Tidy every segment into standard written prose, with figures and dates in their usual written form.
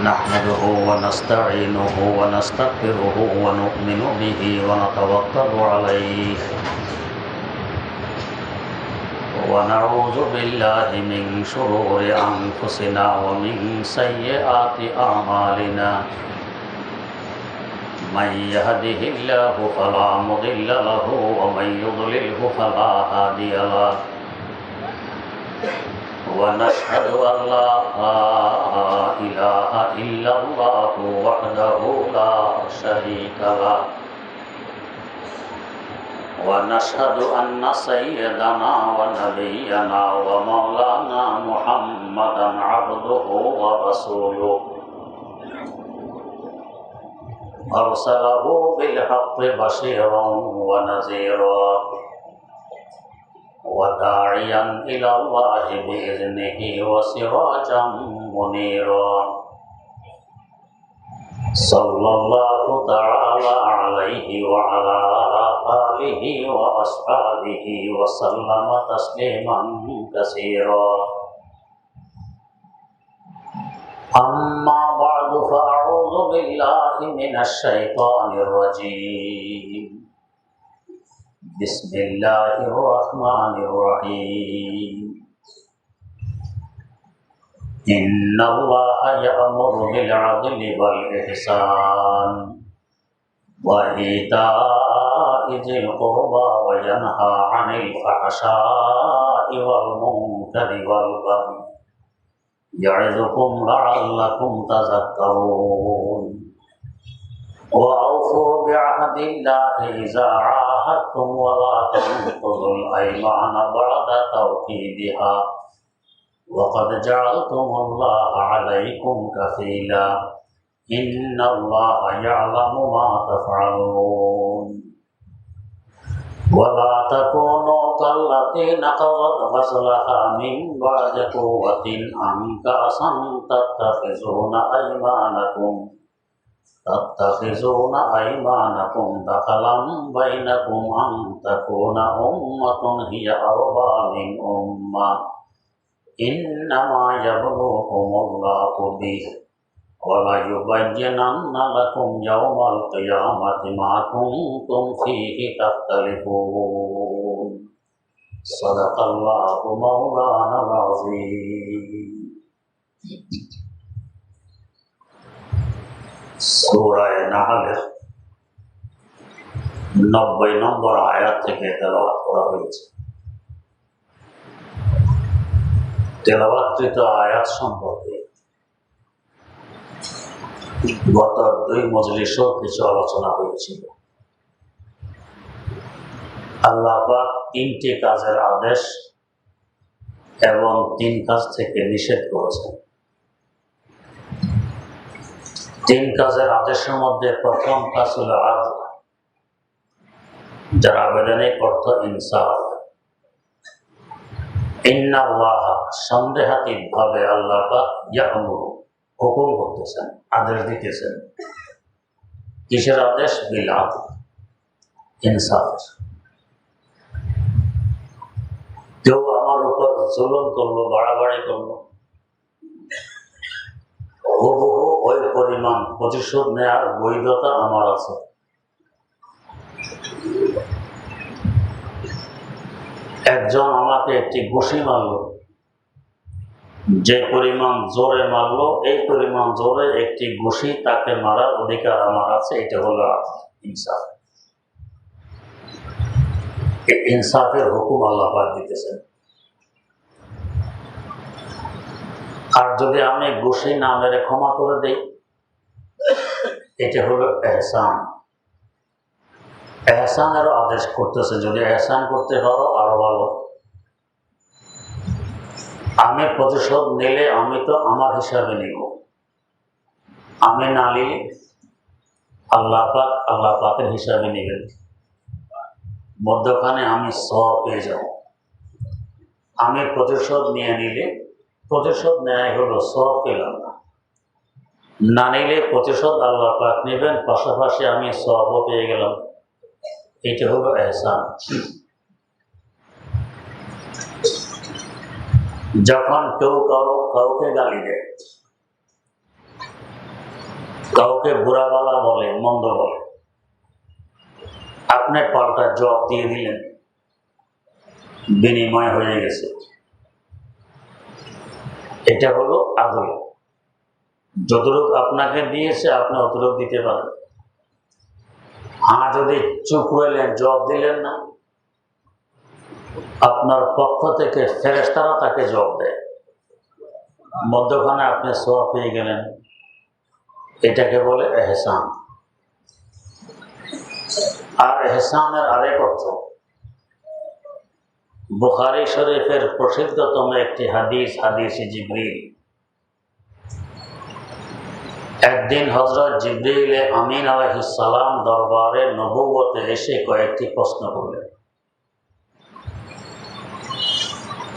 نحمده ونستعينه ونستغفره ونؤمن به ونتوكل عليه ونعوذ بالله من شرور أنفسنا ومن سيئات أعمالنا من يهده الله فلا مضل له ومن يضلله فلا هادي له ونشهد أن لا إله إلا الله وحده لا شريك له ونشهد أن سيدنا ونبينا ومولانا محمدا عبده ورسوله أرسله بالحق بشيرا ونذيرا وداعيا إلى الله بإذنه وسراجا منيرا صلى الله تعالى عليه وعلى آله وأصحابه وسلم تسليما كثيرا أما بعد فأعوذ بالله من الشيطان الرجيم بسم الله الرحمن الرحيم إن الله يأمر بالعدل والإحسان وإيتاء ذي القربى وينهى عن الفحشاء والمنكر والبغي يعظكم لعلكم تذكرون وأوفوا بعهد الله إذا عاهدتم ولا تنقضوا الأيمان بعد توكيدها وقد جعلتم الله عليكم كفيلا إن الله يعلم ما تفعلون ولا تكونوا كالتي نقضت غزلها من بعد قوة أنكاسا تتخذون أيمانكم دخلا بينكم أن تكون أمة هي أربى من أمة إنما يبلوكم الله به وليبينن لكم يوم القيامة ما كنتم فيه تختلفون صدق الله مولانا العظيم সূরা নাহলের 90 নম্বর আয়াত থেকে তেলাওয়াত করা হয়েছে। তেলাওয়াতকৃত আয়াত সম্পর্কে গত 2 মজলিসেও কিছু আলোচনা হয়েছিল। আল্লাহ পাক 3টি কাজের আদেশ এবং 3 কাজ থেকে নিষেধ করেছেন। 3 কাজের আদেশের মধ্যে প্রথম কাজ হলো আদল, যার আবেদনিক অর্থ ইনসাফ। ইন্নাল্লাহ সন্দেহাতীত ভাবে আল্লাহ পাক ইয়ামুরু হুকুম করতেছেন, আদেশ দিতেছেন। কিসের আদেশ? বিল আদল, ইনসাফ। কেউ আমার উপর জুলুম করলো, বাড়াবাড়ি করলো, হুবহু ওই পরিমাণ প্রতিশোধ নেওয়ার বৈধতা আমার আছে। একজন আমাকে একটি ঘুষি মারলো, যে পরিমাণ জোরে মারলো এই পরিমাণ জোরে একটি ঘুষি তাকে মারার অধিকার আমার আছে। এটা হলো ইনসাফ। ইনসাফের হুকুম আল্লাহ পাক দিতেছেন। আর যদি আমি ঘুষি না মেরে ক্ষমা করে দেই, এটা হলো এহসান। এহসানেরও আদেশ করতেছে, যদি এহসান করতে পারো আরো ভালো। আমি প্রতিশোধ নিলে আমি তো আমার হিসাবে নিব, আমি না নিলে আল্লাহ পাকের হিসাবে নেবেন। মধ্যখানে আমি সওয়াব পেয়ে যাব। আমি প্রতিশোধ নিয়ে নিলে প্রতিশোধ নেয় হলো সওয়াব পেলাম না নিলে প্রতিশোধ আল্লাহ পাক নেবেন, পাশাপাশি আমি সওয়াবও পেয়ে গেলাম। এটা হলো এহসান। যখন কেউ কাউকে গালি দেয়, কাউকে বুড়াবালা বলে, মন্দ বলে, আপনি পাল্টা জবাব দিয়ে দিলেন, বিনিময় হয়ে গেছে। এটা হলো আদল। যতটুকু আপনাকে দিয়েছে আপনি অতটুকু দিতে পারেন। যদি চুপ রইলেন, জবাব দিলেন না, আপনার পক্ষ থেকে ফেরেশতারা তাকে জবাব দেয়, মধ্যখানে আপনি সওয়াব পেয়ে গেলেন। এটাকে বলে এহসান। আর এহসানের আরেক অর্থ, বুখারী শরীফের প্রসিদ্ধতম একটি হাদিস, হাদিস জিবরিল। একদিন হযরত জিবরিল আমিন আলাইহিস সালাম দরবারে নবুয়তে এসে কয়েকটি প্রশ্ন করলেন।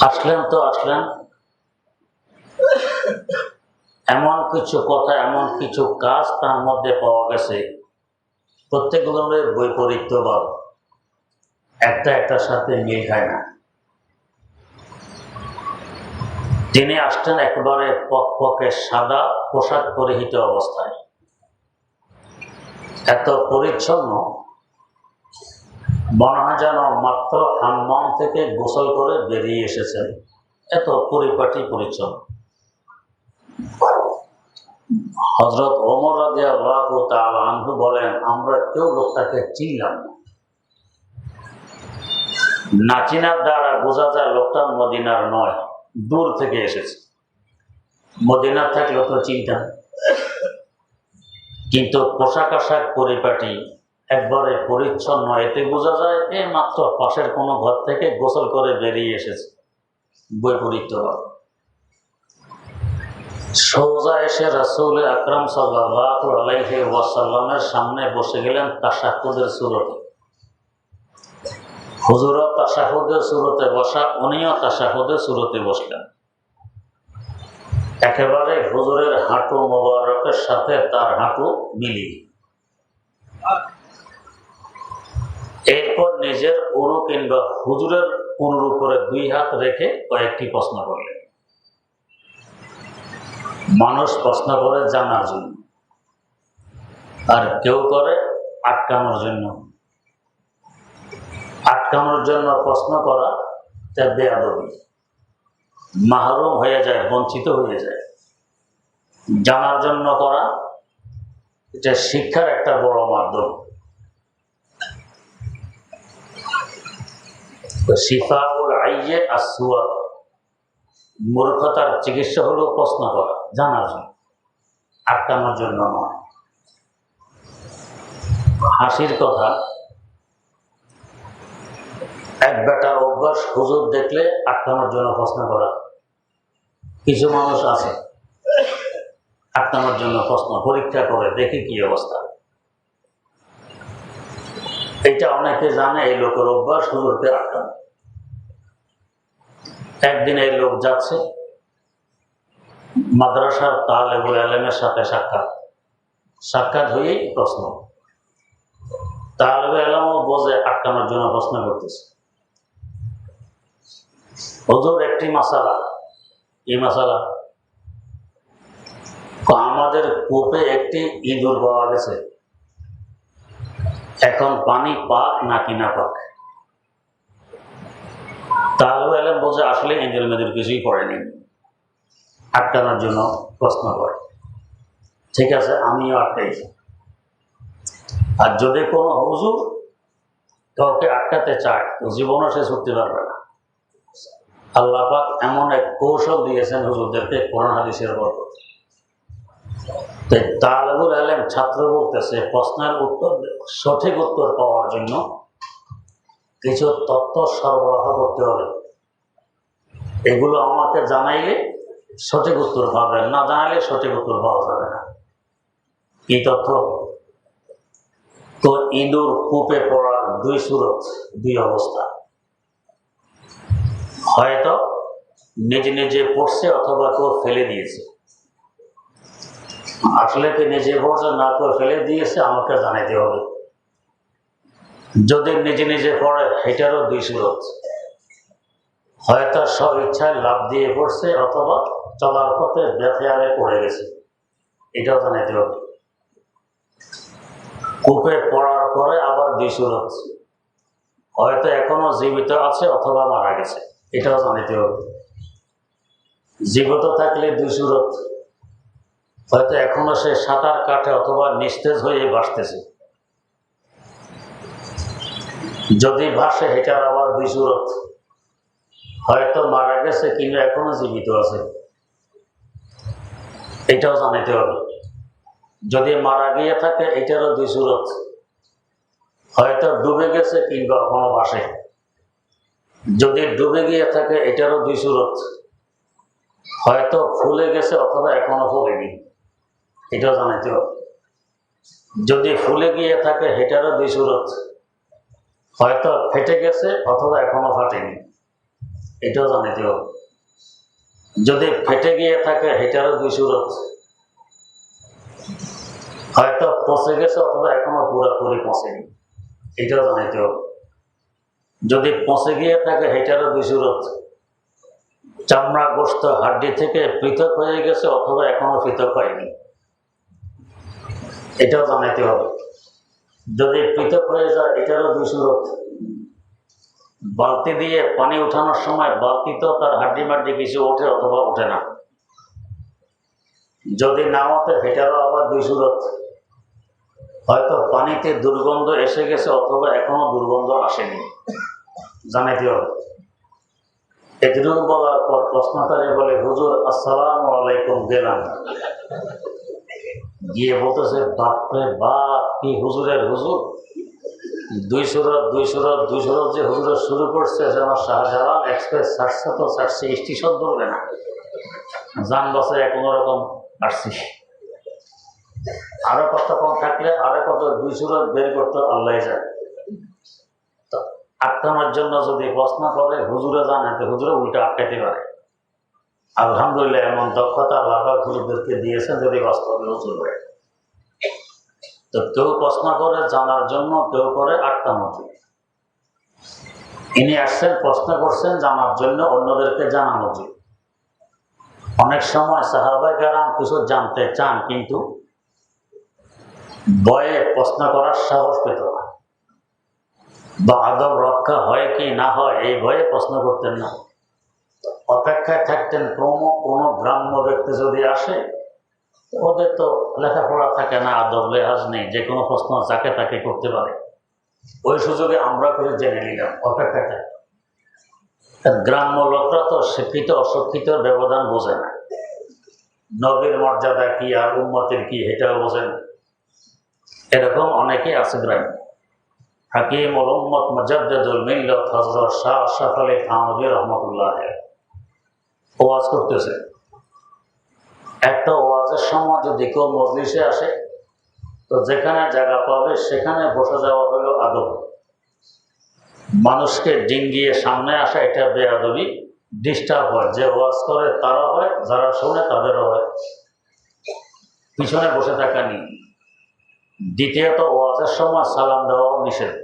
আসলেন এমন কিছু কথা, এমন কিছু কাজ তার মধ্যে পাওয়া গেছে, প্রত্যেকগুলোর বৈপরীত্যবাদ, একটার সাথে মিল খায় না। তিনি আসতেন একেবারে পকপকে সাদা পোশাক পরিহিত অবস্থায়, এত পরিচ্ছন্ন, মনে হয় যেন মাত্র হাম্মাম থেকে গোসল করে বেরিয়ে এসেছেন, এত পরিপাটি পরিচ্ছন্ন। হযরত ওমর রাদিয়াল্লাহু তাআলা আনহু বলেন, আমরা কেউ লোকটাকে চিনলাম না, চিনার দ্বারা বোঝা যায় লোকটা মদিনার নয়, দূর থেকে এসেছে। মদিনার থাকলে তো চিনতাম, কিন্তু পোশাক আশাক পরিপাটি, একবারে পরিচ্ছন্ন, এতে বোঝা যায় এই মাত্র পাশের কোনো ঘর থেকে গোসল করে বেরিয়ে এসেছে, বৈপরীত্যবাদ। সোজা এসে রাসূল আকরাম সাল্লাল্লাহু আলাইহি ওয়াসাল্লামের সামনে বসে গেলেন তাশাহুদের সুরতে। হুজুরও তাশাহুদের সুরতে বসা, উনিও তাশাহুদের সুরতে বসলেন। একেবারে হুজুরের হাঁটু মোবারকের সাথে তার হাঁটু মিলিয়ে। এরপর নিজের উরু কিংবা হুজুরের উরুর উপরে দুই হাত রেখে কয়েকটি প্রশ্ন করলেন। মানুষ প্রশ্ন করে জানার জন্য, আর কেউ করে আটকানোর জন্য। আটকানোর জন্য প্রশ্ন করা তা বেয়াদবি, মাহরুম হয়ে যায়, বঞ্চিত হয়ে যায়। জানার জন্য করা, এটা শিক্ষার একটা বড় মাধ্যম। শিফাউল আইয়ে আসওয়াল, মূর্খতার চিকিৎসা হলো প্রশ্ন করা, জানার জন্য, আটকানোর জন্য নয়। হাসির কথা, এক বেটার অভ্যাস হুজুর দেখলে আটকানোর জন্য প্রশ্ন করা। কিছু মানুষ আছে আটকানোর জন্য প্রশ্ন, পরীক্ষা করে দেখি কি অবস্থা। এটা অনেকে জানে, এই লোকের অভ্যাস হুজুরকে আটকানো। একদিন এই লোক যাচ্ছে, মাদ্রাসার তালেবুল ইলমের সাথে সাক্ষাৎ হয়েই প্রশ্ন। তালেবুল ইলমও বোঝে আটকানোর জন্য প্রশ্ন করতেছে। হুজুর একটি মাসালা, এই মাসালা, আমাদের কূপে একটি ইঁদুর পাওয়া গেছে, এখন পানি পাক নাকি না পাক? তালেবুল ইলম বোঝে আসলে ইঁদুর মেদুর কিছুই পড়েনি, আটকানোর জন্য প্রশ্ন করে। ঠিক আছে, আমিও আটকাইছি। আর যদি কোনো হুজুর কাউকে আটকাতে চায় তো জীবনও সে ছুটতে পারবে না। আল্লাহ পাক এমন এক কৌশল দিয়েছেন হুজুরদেরকে কোরআন হাদিসের বরকত। তালেবুল ইলম ছাত্র বলতেছে, প্রশ্নের উত্তর, সঠিক উত্তর পাওয়ার জন্য কিছু তথ্য সরবরাহ করতে হবে। এগুলো আমাকে জানাইলে সঠিক উত্তর পাবেন, না জানাইলে সঠিক উত্তর পাওয়া যাবে না। কি তথ্য? তো ইঁদুর কূপে পড়ার দুই সুরত, দুই অবস্থা, হয়তো নিজে নিজে পড়ছে অথবা কেউ ফেলে দিয়েছে। আসলে কি নিজে পড়ছে না কেউ ফেলে দিয়েছে, আমাকে জানাইতে হবে। যদি নিজে নিজে পড়ে, এটারও দুই সুরত, হয়তো সব ইচ্ছায় লাভ দিয়ে পড়ছে অথবা চলার পথে বেখেয়ালে পড়ে গেছে, এটাও জানাইতে হবে। কূপে পড়ার পরে আবার 2 সুরত, হয়তো এখনো জীবিত আছে অথবা মারা গেছে, এটাও জানিতে হবে। জীবিত থাকলে 2 সুরত, হয়তো এখনো সে সাঁতার কাটে অথবা নিস্তেজ হয়ে ভাসতেছে। যদি ভাসে এটার আবার 2 সুরত, হয়তো মারা গেছে কিন্তু এখনো জীবিত আছে, এটাও জানিতে হবে। যদি মারা গিয়ে থাকে এটারও 2 সুরত, হয়তো ডুবে গেছে কিংবা এখনো ভাসে। যদি ডুবে গিয়ে থাকে এটারও 2 সুরত, হয়তো ফুলে গেছে অথবা এখনো ফুলেনি, এটাও জানাইতে হবে। যদি ফুলে গিয়ে থাকে এটারও 2 সুরত, হয়তো ফেটে গেছে অথবা এখনো ফাটেনি, এটাও জানাইতে হবে। যদি ফেটে গিয়ে থাকে এটারও 2 সুরত, হয়তো পচে গেছে অথবা এখনো পুরোপুরি পচেনি, এটাও জানাইতে হবে। যদি পচে গিয়ে থাকে এটারও 2 সুরত, চামড়া গোশত হাড্ডি থেকে পৃথক হয়ে গেছে অথবা এখনো পৃথক হয়নি, এটাও জানাইতে হবে। যদি পৃথক হয়ে যায় এটারও 2 সুরত, বালতি দিয়ে পানি উঠানোর সময় বালতিতেও তার হাড্ডি মাড্ডি কিছু ওঠে অথবা ওঠে না। যদি না ওঠে এটারও আবার 2 সুরত, হয়তো পানিতে দুর্গন্ধ এসে গেছে অথবা এখনো দুর্গন্ধ আসেনি, জানাইতে হবে। এতটুকু বলার পর প্রশ্নকারী বলে, হুজুর আসসালামু আলাইকুম, গেলাম। গিয়ে বলতেছে, বাপরে বাপ, কি হুজুরের হুজুর, 2 সুরত 2 সুরত 2 সুরত যে হুজুরের শুরু করছে, যে আমার শাহজালাল এক্সপ্রেস ছাড়ছে তো ছাড়ছে, স্টেশন ধরবে না, যান বাসে কোনো রকম আসছি। আরো কতক্ষণ থাকলে আরো কত 2 সুরত বের করতে আল্লাহ যায়। তো আটকানোর জন্য যদি প্রশ্ন করে হুজুরে জানে, তো হুজুরে উল্টা আটকাইতে পারে। আলহামদুলিল্লাহ এমন দক্ষতা আল্লাহ হুজুরদেরকে দিয়েছেন, যদি বাস্তবে হুজুর হয়। তো কেউ প্রশ্ন করে জানার জন্য, কেউ করে আটকানোর জন্য। ইনি আসছেন প্রশ্ন করছেন জানার জন্য, অন্যদেরকে জানানোর জন্য। অনেক সময় সাহাবায়ে কেরাম কিছু জানতে চান কিন্তু ভয়ে প্রশ্ন করার সাহস পেত না, বা আদব রক্ষা হয় কি না হয় এই ভয়ে প্রশ্ন করতেন না। অপেক্ষায় থাকতেন কোনো গ্রাম্য ব্যক্তি যদি আসে, ওদের তো লেখাপড়া থাকে না, আদব লেহাজ নেই, যে কোনো প্রশ্ন যাকে তাকে করতে পারে। ওই সুযোগে আমরা করে জেনে নিলাম, অপেক্ষায় থাকতাম। গ্রাম্য লোকরা তো শিক্ষিত অশিক্ষিত ব্যবধান বোঝে না, নবীর মর্যাদা কি আর উম্মতের কি এটাও বোঝে না। এরকম অনেকেই আছে গ্রামে। হাকিমুল উম্মত মুজাদ্দিদুল মিল্লাত হযরত শাহ আশরাফ আলী থানভী রাহমাতুল্লাহ ওয়াজ করতেছে। একটা ওয়াজের সময় যদি কেউ মজলিসে আসে, তো যেখানে জায়গা পাবে সেখানে বসে যাওয়া হলো আদব। মানুষকে ডিঙ্গিয়ে সামনে আসা এটা বেয়াদবি, ডিস্টার্ব হয়। যে ওয়াজ করে তারাও হয়, যারা শোনে তাদেরও হয়। পিছনে বসে থাকা নেই। দ্বিতীয়ত, ওয়াজের সময় সালাম দেওয়াও নিষেধ,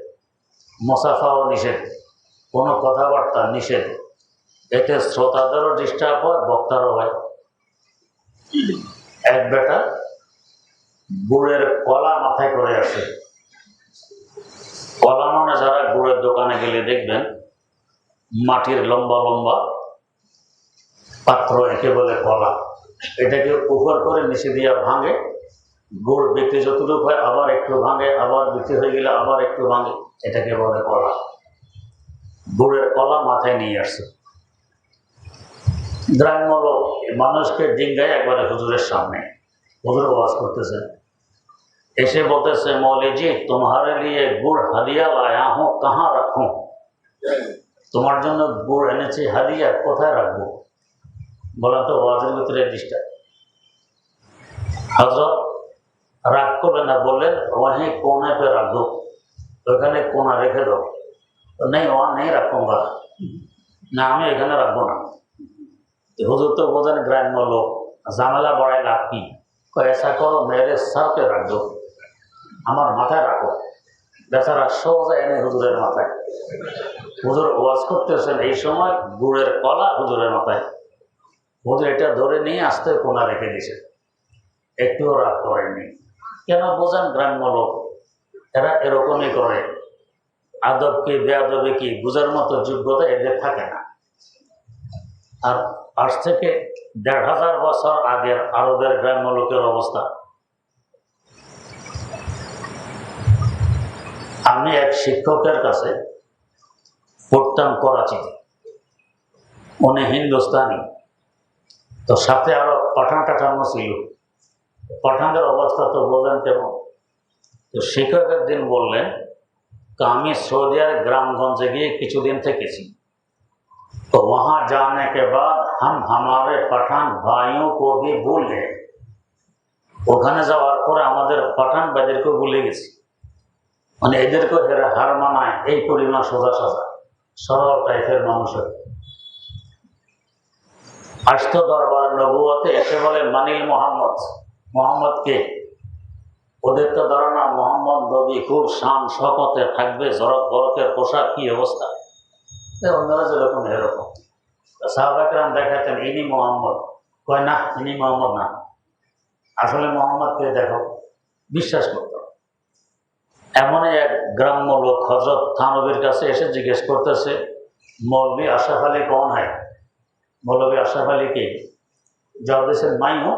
মুসাফাও নিষেধ, কোনো কথাবার্তা নিষেধ। এতে শ্রোতাদেরও ডিস্টার্ব হয়, বক্তারও হয়। এক বেটা গুড়ের কলা মাথায় করে আসে। কলা মানে যারা গুড়ের দোকানে গেলে দেখবেন মাটির লম্বা লম্বা পাত্র, একে বলে কলা। এটাকে উপর করে নিচে দিয়ে ভাঙে, গুড় বিক্রি যতটুকু হয় আবার একটু ভাঙে, আবার বিক্রি হয়ে গেলে আবার একটু ভাঙে, এটাকে বলে কলা। গুড়ের কলা মাথায় নিয়ে আসছে। গ্রাম্য লোক মানুষকে ডিঙ্গায় একবারে হুজুরের সামনে, হুজুর ওয়াজ করতেছে। এসে বলতেছে, মৌলজি তোমারে লিয়ে গুড় হাদিয়া লায়া হুঁ, কাহা রাখুঁ? তোমার জন্য গুড় এনেছি হাদিয়া, কোথায় রাখবো? বলেন তো, ওয়াজের ভিতরে ডিস্টার্ব। হযরত রাগ করলেন না, বললেন ওয়াহি কোনে পে রাখ দো, ওইখানে কোনা রেখে দাও। নেই ওয়া নেই রাখুঙ্গা, না আমি এখানে রাখবো না। হুজুর তো বোঝেন গ্রাম্য লোক, ঝামেলা বাড়ায় লাভ কি? এসা করো মেরে সারতে রাখ দো, আমার মাথায় রাখো। বেচারা সোজা এনে হুজুরের মাথায়। হুজুর ওয়াজ করতেছেন, এই সময় গুড়ের কলা হুজুরের মাথায়। হুজুর এটা ধরে নিয়ে আসতে কোনা রেখে দিছে, একটুও রাগ করেননি। কেন বোঝেন গ্রাম্য লোক, এরা এরকমই করে। আদব কি বেআদবে কি বুঝার মতো যোগ্যতা এদের থাকে না। আর আজ থেকে ১৫০০ বছর আগের আরবের গ্রাম্য লোকের অবস্থা। আমি এক শিক্ষকের কাছে পড়তাম করাচিতে, উনি হিন্দুস্তানি, তো সাথে আরো পাঠান টাঠানো ছিল। পাঠানদের অবস্থা তো বোঝেন কেমন। তো শিক্ষক একদিন বললেন, আমি सऊदी अरब ग्रामगंजे गए কিছুদিন থেকেছি, तो वहां जाने के बाद हम हमारे पठान भाइयों को भी भूल गए। ওখানে যাওয়ার পরে আমাদের পাঠান ভাইদেরকে ভুলে গেছি। মানে এদেরকে হার মানায় এই পরিমাণ সোজা সাজা সরল টাইপের মানুষের। আসতো দরবার নবুয়তে, এসে বলে মানিল মোহাম্মদ। মোহাম্মদ কে? ওদের তো ধারণা মোহাম্মদ নবী খুব শান শকতে থাকবে, জরক বরকের পোশাক, কি অবস্থা। অন্যরা যেরকম এরকম। সাহাবা কেরাম দেখাতেন ইনি মোহাম্মদ, কয় না ইনি মোহাম্মদ না, আসলে মোহাম্মদকে দেখো, বিশ্বাস করত। এমনই এক গ্রাম্য লোক হযরত থানবীর কাছে এসে জিজ্ঞেস করতেছে, मौलवी अशरफ अली कौन है? मौलवी अशरफ अली की जवाब दिए, मैं हूँ।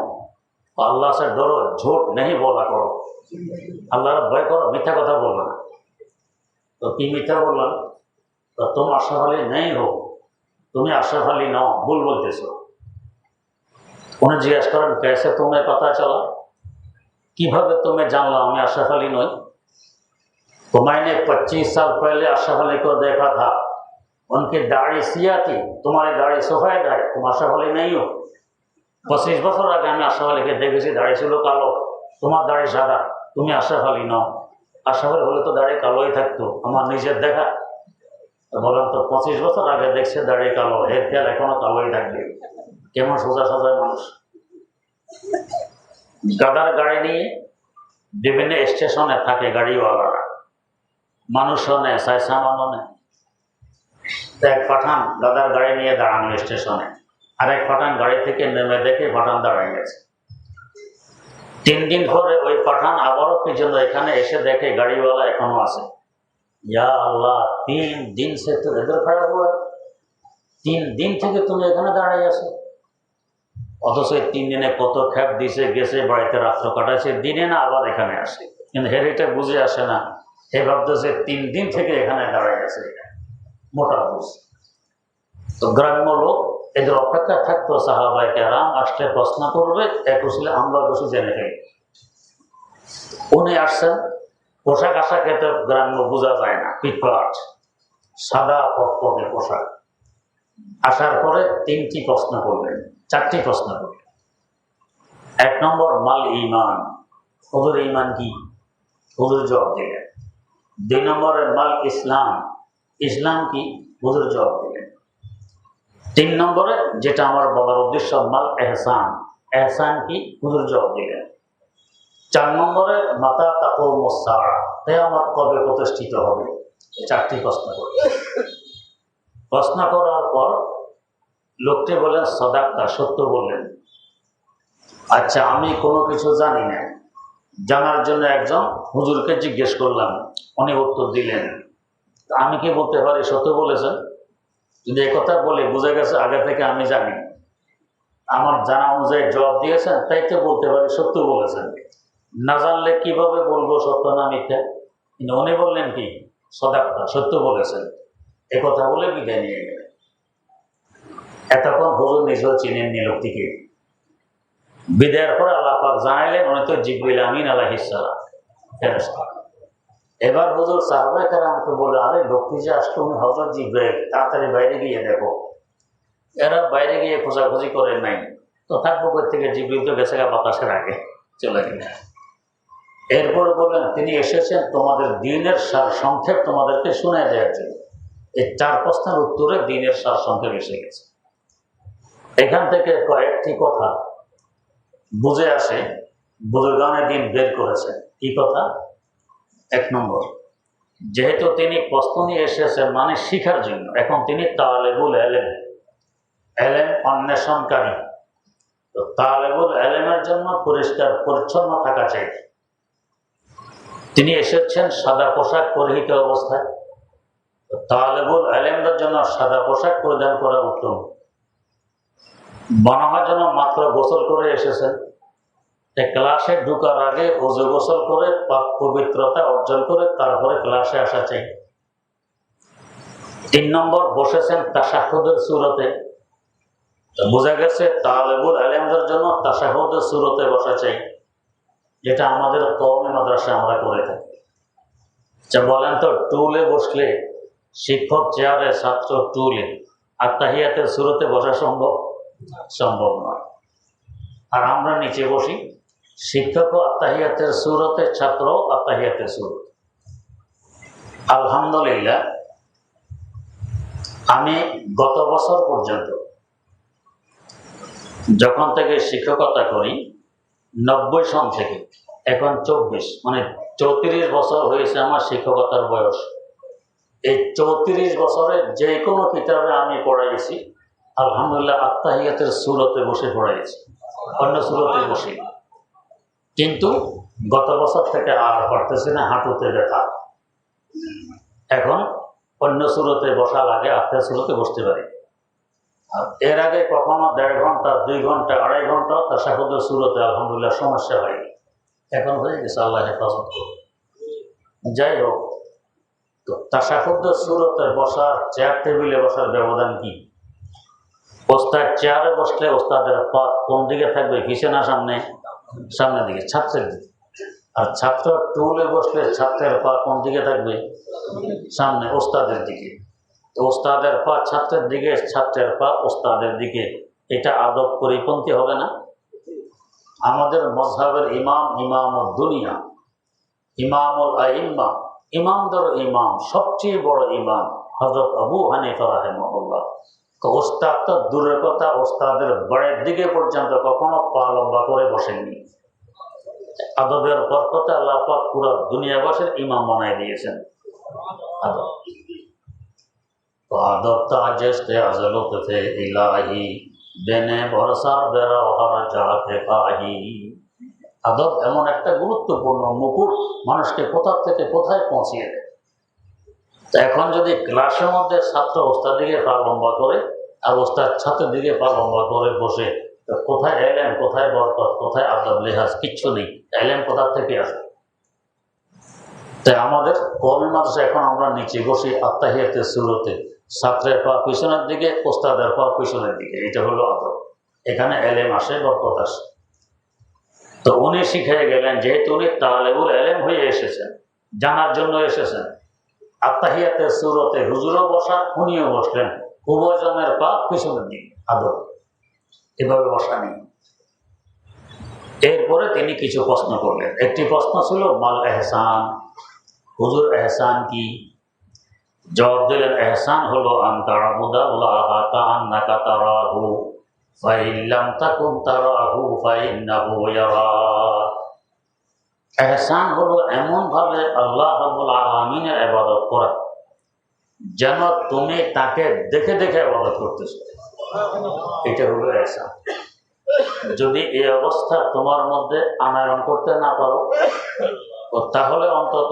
अल्लाह से डरो, झूठ नहीं बोला करो, আল্লাহর ভয় করো, মিথ্যা কথা বলবে না। তো কি মিথ্যা বললাম? তো तुम अशरफ अली नहीं हो, তুমি अशरफ अली নাও, ভুল বলতেছো। উনি জিজ্ঞেস করেন, कैसे तुम्हें पता चला? কিভাবে তুমি জানলা আমি अशरफ अली নই? तो मैंने 25 साल पहले अशरफ अली को देखा था, उनकी दाढ़ी सिया थी, तुम्हारी दाढ़ी सफेद है, तुम अशरफ अली नहीं हो। 25 বছর আগে আমি अशरफ अली के দেখেছি, দাড়ি ছিল কালো, তোমার দাড়ি সাদা, তুমি अशरफ अली নও। अशरफ अली হলে তো দাড়ি কালোই থাকতো, আমার নিজের দেখা। বললাম তো 25 বছর আগে দেখছে দাড়ি কালো, এর খেয়াল এখনো কালোই থাকবে। কেমন সোজা সাজা মানুষ। গাদার গাড়ি নিয়ে বিভিন্ন স্টেশনে থাকে গাড়িওয়ালারা, মানুষও নেয়, সাই সামানও নেয়। এক পাঠান গাদার গাড়ি নিয়ে দাঁড়ানো স্টেশনে, আর এক পাঠান গাড়ি থেকে নেমে দেখে পাঠান দাঁড়ায় গেছে। 3 দিন পরে ওই পাঠান আবারও কি জন্য এখানে এসে দেখে গাড়িওয়ালা এখনো আছে। ইয়া আল্লাহ, 3 दिन से तो इधर खड़ा हुआ है, 3 दिन থেকে তুমি এখানে দাঁড়াই আছো। অথচ 3 দিনে কত খ্যাপ দিছে, গেছে, বাড়িতে রাত্র কাটাইছে, দিনে না আবার এখানে আসে। কিন্তু হেরিটা বুঝে আসে না, হে ভাবতেছে 3 দিন থেকে এখানে দাঁড়াই আছে, মোটা বুঝ। তো গ্রাম্য লোক এদের অপেক্ষা থাকতো, সাহাবায়ে কেরাম আসলে প্রশ্ন করবে, এক উসিলে আমরা বসে জেনে ফেলি। উনি আসছেন, পোশাক আশাকে তো গ্রাম্য বোঝা যায় না, পিটপাট সাদা পকপকে পোশাক। আসার পরে 3টি প্রশ্ন করলেন, 4টি প্রশ্ন করলেন। 1 নম্বর, মাল ঈমান, হুজুর ঈমান কি? হুজুর জবাব দিলেন। 2 নম্বরে মাল ইসলাম, ইসলাম কি? হুজুর জবাব দিলেন। 3 নম্বরে, যেটা আমার বলার উদ্দেশ্য, মাল এহসান, এহসান কি? হুজুর জবাব দিলেন। 4 নম্বরে মাতা তাকুমুস সাআহ, কিয়ামত কবে প্রতিষ্ঠিত হবে? 4টি প্রশ্ন করলেন। প্রশ্ন করার পর লোকটি বলেন, সাদাক্তা, সত্য বললেন। আচ্ছা, আমি কোনো কিছু জানি না, জানার জন্য একজন হুজুরকে জিজ্ঞেস করলাম, উনি উত্তর দিলেন। আমি কি বলতে পারি সত্য বলেছেন? যদি একথা বলে বুঝে গেছে আগে থেকে আমি জানি, আমার জানা অনুযায়ী জবাব দিয়েছেন, তাই তো বলতে পারি সত্য বলেছেন। না জানলে কিভাবে বলবো সত্য না মিথ্যা? কিন্তু উনি বললেন কি, সাদাক্তা, সত্য বলেছেন। একথা বলে বিদায় নিয়ে গেলেন। এতক্ষণ হুজুর নিজেও চিনেননি লোকটিকে। বিদায়ের পরে আল্লাহ পাক জানাইলেন, উনি তো জিবরিল আমিন আলাইহিস সালাম, ফেরেশতা। এবার হুজুর সাহাবায়ে কেরামকে বলে, আরে লোকটি যে আসলো উনি হযরত জিবরাইল, তাড়াতাড়ি বাইরে গিয়ে দেখো। এরা বাইরে গিয়ে খোঁজাখুঁজি করে নাই, তো থাকবো কোথা থেকে, জিবরিল তো গেছে বাতাসের আগে চলে গেলেন। এরপরে বললেন, তিনি এসেছেন তোমাদের দ্বীনের সার সংক্ষেপ তোমাদেরকে শুনে দেওয়ার জন্য। এই 4 প্রশ্নের উত্তরে দ্বীনের সার সংক্ষেপ এসে গেছে। এখান থেকে কয়েকটি কথা বুঝে আসে, বুজুর্গানে দ্বীন বের করেছে। কি কথা? 1 নম্বর, যেহেতু তিনি প্রশ্ন নিয়ে এসেছেন মানে শিখার জন্য, এখন তিনি তালেবুল ইলম, ইলম অন্বেষণকারী। তো তালেবুল ইলমের জন্য পরিষ্কার পরিচ্ছন্ন থাকা চাই। তিনি এসেছেন সাদা পোশাক পরিহিত অবস্থায়। তালেবুল ইলমদের জন্য সাদা পোশাক পরিধান করা উত্তম। মনে হয় যেন মাত্র গোসল করে এসেছেন। ক্লাসে ঢুকার আগে ওযু গোসল করে পাক পবিত্রতা অর্জন করে তারপরে ক্লাসে আসা চাই। 3 নম্বর, বসেছেন তাশাহুদের সূরতে। বোঝা গেছে তালেবুল ইলমদের জন্য তাশাহুদের সূরতে বসা চাই, যেটা আমাদের কওমি মাদ্রাসা আমরা করে থাকি। আচ্ছা বলেন তো, টুলে বসলে শিক্ষক চেয়ারে, ছাত্র টুলে, আত্তাহিয়াতের সূরতে বসা সম্ভব? সম্ভব নয়। আর আমরা নিচে বসি, শিক্ষকও আত্তাহিয়াতের সূরতে, ছাত্রও আত্তাহিয়াতের সূরতে। আলহামদুলিল্লাহ, আমি গত বছর পর্যন্ত যখন থেকে শিক্ষকতা করি, 90 সন থেকে এখন 24, মানে 34 বছর হয়েছে আমার শিক্ষকতার বয়স। এই 34 বছরে যে কোনো কিতাবে আমি পড়াইছি আলহামদুলিল্লাহ আত্তাহিয়াতের সূরতে বসে পড়াইছি, অন্য সূরতে বসে। কিন্তু গত বছর থেকে আর পারতেছি না, হাঁটুতে ব্যথা। এখন অন্য সূরতে বসা লাগে, আত্মার সূরতে বসতে পারি। এর আগে কখনো 1.5 ঘন্টা, 2 ঘন্টা, 2.5 ঘন্টা তাশাহুদের সূরতে আলহামদুলিল্লাহ সমস্যা হয়নি। এখন হয়ে গেছে, আল্লাহ হেফাজত করুন। যাই হোক, তো তাশাহুদের সূরতে বসার, চেয়ার টেবিলে বসার ব্যবধান কি? ওস্তাদ চেয়ারে বসলে ওস্তাদের পা কোন দিকে থাকবে? পিছনে না সামনে? সামনের দিকে, ছাত্রের দিকে। আর ছাত্র টুলে বসলে ছাত্রের পা কোন দিকে থাকবে? সামনে, ওস্তাদের দিকে। ওস্তাদের পা ছাত্রের দিকে, ছাত্রের পা ওস্তাদের দিকে। এটা আদব পরিপন্থী হবে না? আমাদের মযহাবের ইমাম, ইমামুদ দুনিয়া, ইমামুল আইম্মা, ইমামদের ইমাম, সবচেয়ে বড় ইমাম হযরত আবু হানিফা রাহিমাহুল্লাহ, ওস্তাদ তো দূরের কথা, ওস্তাদের বাড়ির দিকে পর্যন্ত কখনো পা লম্বা করে বসেননি। আদবের বরকতে আল্লাহ পাক পুরো দুনিয়াবাসীর ইমাম বানাই দিয়েছেন। আদব আদব তাজেস্তে আজলতে ইলাহি বেনে ভরসার বেরা ওহার জাহাতে কাহি। আদব এমন একটা গুরুত্বপূর্ণ মুকুট, মানুষকে কোথা থেকে কোথায় পৌঁছিয়ে দেয়। এখন যদি ক্লাসের মধ্যে ছাত্র ওস্তাদ দিকে পা লম্বা করে আর ওস্তাদ ছাত্রের দিকে পা লম্বা করে বসে, কোথায় ইলম, কোথায় বরকত, কোথায় আদব লিহাজ? কিচ্ছু নেই। ইলম কোথা থেকে আসে? তাই আমাদের কওমি মাদ্রাসা এখন আমরা নিচে বসি আত্তাহিয়াতের সূরতে, ছাত্রের পা পিছনের দিকে, ওস্তাদের পা পিছনের দিকে। এটা হলো আদব। এখানে ইলম আসে, বরকত আসে। তো উনি শিখিয়ে গেলেন, যেহেতু উনি তালেবুল ইলম হয়ে এসেছেন, জানার জন্য এসেছেন, আত্তাহিয়াতের সূরতে হুজুরও বসা, উনিও বসলেন, উভয়জনের পা পিছনের দিকে। আদব এভাবে বসা নেই। এরপরে তিনি কিছু প্রশ্ন করলেন। একটি প্রশ্ন ছিল মাল এহসান, হুজুর এহসান কি? জবাব দিলেন, এহসান হলো আন তা'বুদাল্লাহা কাআন্নাকা তারাহু ফাইন লাম তাকুন তারাহু ফাইন্নাহু ইয়ারাক। এহসান হলো এমন ভাবে আল্লাহ রাব্বুল আলামিনের ইবাদত করা যেন তুমি তাকে দেখে দেখে ইবাদত করতেছো। এটা হলো এহসান। যদি এই অবস্থা তোমার মধ্যে আনয়ন করতে না পারো, তাহলে অন্তত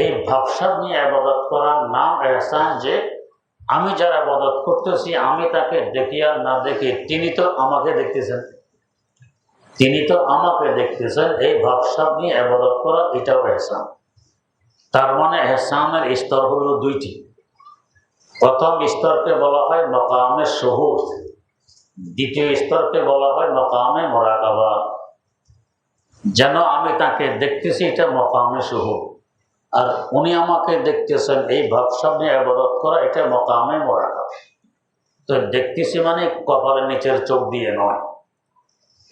এই ভাবসাব নিয়ে ইবাদত করার নাম এহসান, যে আমি যারা ইবাদত করতেছি আমি তাকে দেখি আর না দেখি, তিনি তো আমাকে দেখতেছেন, তিনি তো আমাকে দেখতেছেন। এই ভাবসাব নিয়ে ইবাদত করা, এটাও এহসান। তার মানে এহসানের স্তর হলো 2টি। প্রথম স্তরকে বলা হয় মাকামে শুহুদ, দ্বিতীয় স্তরকে বলা হয় মাকামে মুরাকাবা। যেন আমি তাকে দেখতেছি, এটা মাকামে শুহুদ। আর উনি আমাকে দেখতেছেন, এই ভাবসাব নিয়ে ইবাদত করা, এটা মাকামে মুরাকাবা। তো দেখতেছি মানে কপালের নিচের চোখ দিয়ে নয়।